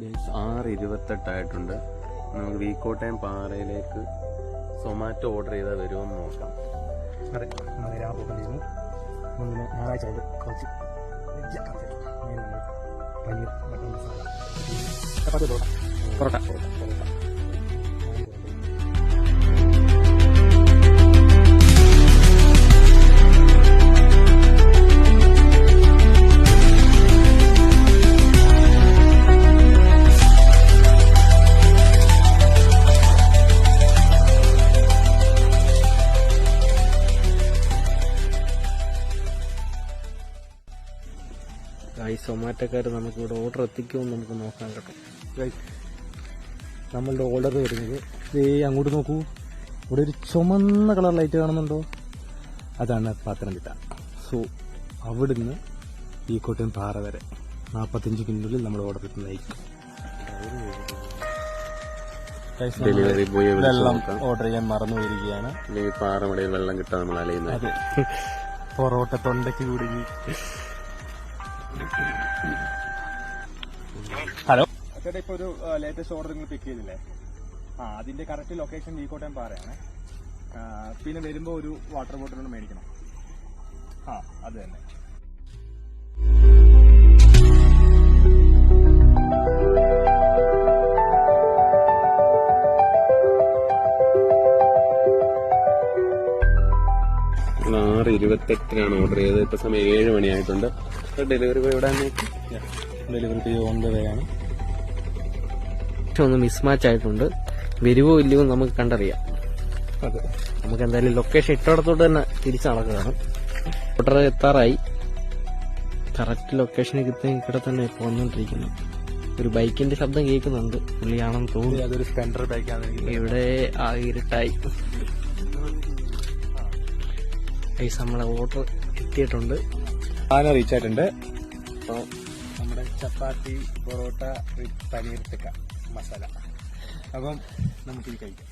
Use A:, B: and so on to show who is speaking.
A: 6:28 നമുക്ക് വീക്കോട്ടയം പാറയിലേക്ക് സൊമാറ്റോ ഓർഡർ ചെയ്താൽ വരുമെന്ന് നോക്കാം.
B: അതെ, നമ്മൾ രാവിലെ പോയിരുന്നു. ഞായറാഴ്ച കുറച്ച് പനീർ ബട്ടർ മസാല ചപ്പാത്തി പൊറോട്ട.
C: ഈ സൊമാറ്റോക്കാർ നമുക്കിവിടെ ഓർഡർ എത്തിക്കുമെന്ന് നമുക്ക് നോക്കാൻ കേട്ടോ.
B: നമ്മളുടെ ഓർഡർ വരുന്നത് അങ്ങോട്ട് നോക്കൂ, ഇവിടെ ഒരു ചുമന്ന കളർ ലൈറ്റ് കാണുന്നുണ്ടോ? അതാണ് പത്തനംതിട്ട. സോ അവിടുന്ന് ഈ കോട്ടയം പാറ വരെ 45 മിനിറ്റിനുള്ളിൽ നമ്മൾ ഓർഡർ എത്തുന്നതായിരിക്കും.
A: ഡെലിവറി ബോയ്
B: വെള്ളം ഓർഡർ ചെയ്യാൻ മറന്നു പോയിരിക്കുകയാണ്.
A: പാറമടയിൽ വെള്ളം കിട്ടാൻ നമ്മൾ അലയുന്നത്.
B: അതെ, പൊറോട്ട തൊണ്ടയ്ക്ക് കുടുങ്ങി. ഹലോ ചേട്ടാ, ഇപ്പൊ ഒരു ലേറ്റസ്റ്റ് ഓർഡർ നിങ്ങൾ പിക്ക് ചെയ്തില്ലേ? അതിന്റെ കറക്റ്റ് ലൊക്കേഷൻ വീക്കോട്ടയം പാറയാണ്. പിന്നെ വരുമ്പോ ഒരു വാട്ടർ ബോട്ടിൽ മേടിക്കണം. അത് തന്നെ.
A: നമ്മൾ 6:28 ഓർഡർ ചെയ്തത്. ഇപ്പൊ സമയം 7 മണിയായിട്ടുണ്ട്. ഡെലിവറി ബോയ് ഇവിടെ
B: delivery boy on the way ആണ്.
C: ഒന്ന് മിസ്മാച്ച് ആയിട്ടുണ്ട്. വരുവോ ഇല്ലയോ നമുക്ക് കണ്ടറിയാം.
B: അതെ,
C: നമുക്ക് എന്തായാലും ലൊക്കേഷൻ ഇട്ടോടത്തോട്ട് തന്നെ തിരിച്ചു നടക്കുകയാണ്. ഓർഡർ എത്താറായി. കറക്റ്റ് ലൊക്കേഷനിൽ ഇവിടെ തന്നെ ഇപ്പോൾ വന്നുകൊണ്ടിരിക്കുന്നു. ഒരു ബൈക്കിന്റെ ശബ്ദം കേൾക്കുന്നുണ്ട്. പുള്ളിയാണെന്ന് തോന്നുന്നു.
B: അതൊരു സ്പെൻഡർ ബൈക്കാണ്.
C: ഇവിടെ ഇരുട്ടായി. നമ്മളെ ഓർഡർ എത്തിയിട്ടുണ്ട്.
B: സാധനം റീച്ച് ആയിട്ടുണ്ട്. അപ്പോൾ നമ്മുടെ ചപ്പാത്തി പൊറോട്ട വിത്ത് പനീർ ടിക്ക മസാല. അപ്പം നമുക്കിത് കഴിക്കാം.